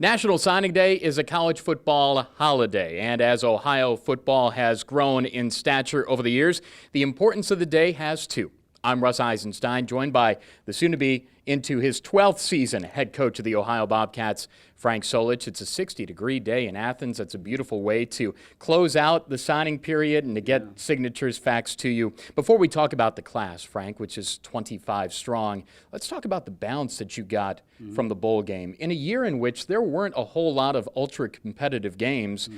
National Signing Day is a college football holiday, and as Ohio football has grown in stature over the years, the importance of the day has too. I'm Russ Eisenstein, joined by the soon-to-be into his 12th season head coach of the Ohio Bobcats, Frank Solich. It's a 60-degree day in Athens. That's a beautiful way to close out the signing period and to get signatures faxed to you. Before we talk about the class, Frank, which is 25 strong, let's talk about the bounce that you got from the bowl game. In a year in which there weren't a whole lot of ultra-competitive games,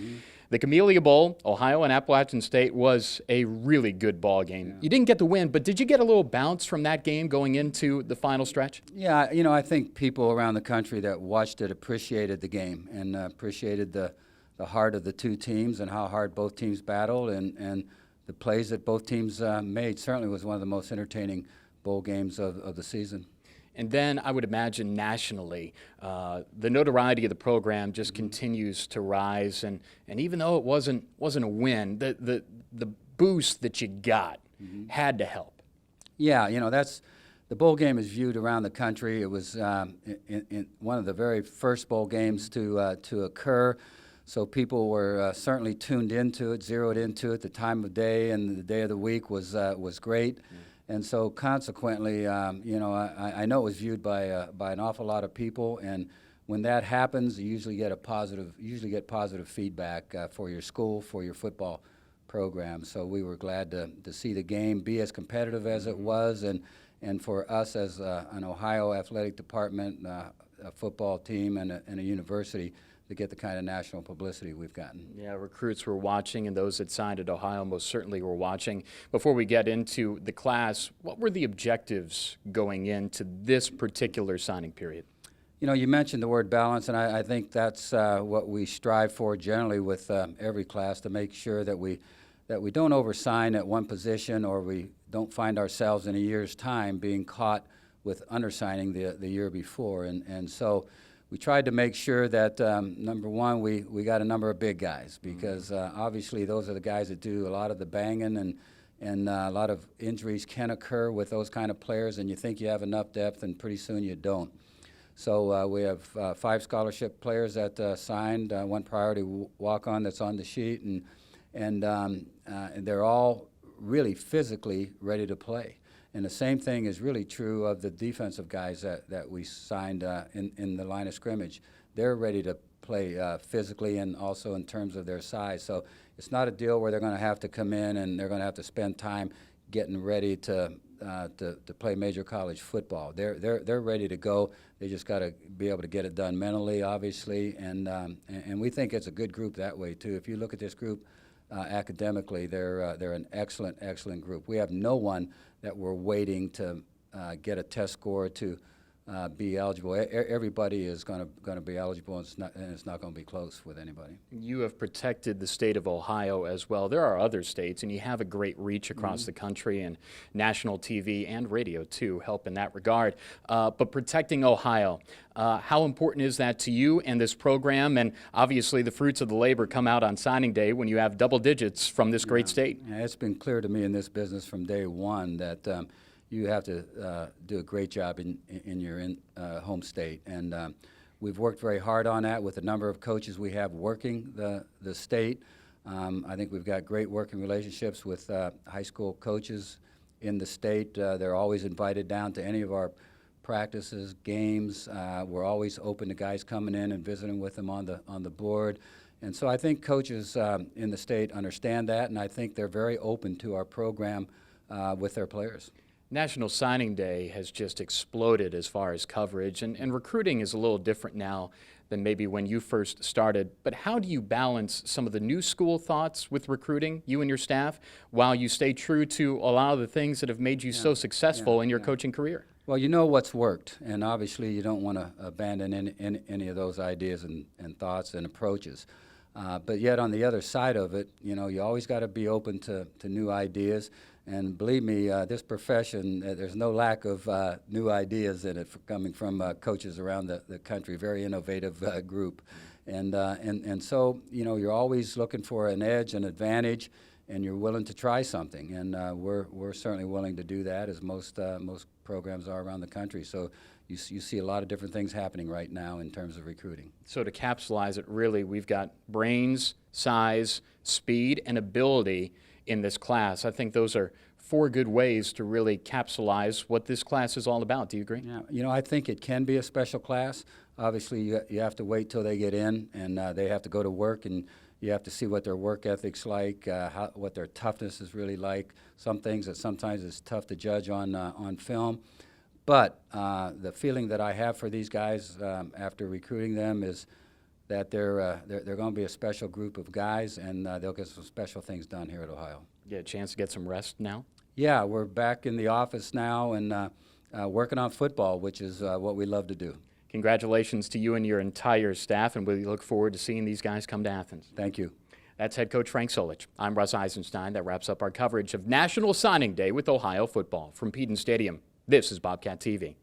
the Camellia Bowl, Ohio and Appalachian State, was a really good ball game. You didn't get the win, but did you get a little bounce from that game going into the final stretch? Yeah, I think people around the country that watched it appreciated the game and appreciated the heart of the two teams and how hard both teams battled and the plays that both teams made. Certainly was one of the most entertaining bowl games of the season. And then I would imagine nationally, the notoriety of the program just continues to rise. And even though it wasn't a win, the boost that you got had to help. Yeah, that's the bowl game is viewed around the country. It was in one of the very first bowl games to occur. So people were certainly tuned into it, zeroed into it. The time of day and the day of the week was great. And so consequently, I know it was viewed by an awful lot of people, and when that happens, you usually get positive feedback for your school, for your football program. So we were glad to see the game be as competitive as it was, and for us as an Ohio athletic department, a football team, and a university, to get the kind of national publicity we've gotten. Yeah, recruits were watching, and those that signed at Ohio most certainly were watching. Before we get into the class, what were the objectives going into this particular signing period? You mentioned the word balance, and I think that's what we strive for generally with every class, to make sure that we don't oversign at one position, or we don't find ourselves in a year's time being caught with undersigning the year before. And so we tried to make sure that, number one, we got a number of big guys, because obviously those are the guys that do a lot of the banging, and a lot of injuries can occur with those kind of players, and you think you have enough depth, and pretty soon you don't. So we have 5 scholarship players that signed, one priority walk-on that's on the sheet, and they're all really physically ready to play. And the same thing is really true of the defensive guys that we signed in the line of scrimmage. They're ready to play physically and also in terms of their size. So it's not a deal where they're going to have to come in and they're going to have to spend time getting ready to play major college football. They're ready to go. They just got to be able to get it done mentally, obviously, and we think it's a good group that way too. If you look at this group academically, they're an excellent group. We have no one that we're waiting to get a test score to be eligible. Everybody is going to be eligible, and it's not going to be close with anybody. You have protected the state of Ohio as well. There are other states, and you have a great reach across the country, and national TV and radio too help in that regard. But protecting Ohio, how important is that to you and this program? And obviously the fruits of the labor come out on signing day when you have double digits from this great state. Yeah, it's been clear to me in this business from day one that you have to do a great job in your home state. And we've worked very hard on that with a number of coaches we have working the state. I think we've got great working relationships with high school coaches in the state. They're always invited down to any of our practices, games. We're always open to guys coming in and visiting with them on the board. And so I think coaches in the state understand that, and I think they're very open to our program with their players. National Signing Day has just exploded as far as coverage, and recruiting is a little different now than maybe when you first started. But how do you balance some of the new school thoughts with recruiting, you and your staff, while you stay true to a lot of the things that have made you so successful in your coaching career? Well, you know what's worked, and obviously you don't want to abandon any of those ideas and thoughts and approaches. But yet on the other side of it, you always got to be open to new ideas. And believe me, this profession, there's no lack of new ideas in it coming from coaches around the country. Very innovative group, and so you're always looking for an edge, an advantage, and you're willing to try something. And we're certainly willing to do that, as most programs are around the country. So you see a lot of different things happening right now in terms of recruiting. So to capsulize it, really, we've got brains, size, speed, and ability in this class. I think those are 4 good ways to really capsulize what this class is all about. Do you agree? Yeah, you know, I think it can be a special class. Obviously, you have to wait till they get in, and they have to go to work, and you have to see what their work ethic's like, what their toughness is really like. Some things that sometimes it's tough to judge on film. But the feeling that I have for these guys after recruiting them is that they're going to be a special group of guys, and they'll get some special things done here at Ohio. Get a chance to get some rest now? Yeah, we're back in the office now and working on football, which is what we love to do. Congratulations to you and your entire staff, and we look forward to seeing these guys come to Athens. Thank you. That's head coach Frank Solich. I'm Russ Eisenstein. That wraps up our coverage of National Signing Day with Ohio football. From Peden Stadium, this is Bobcat TV.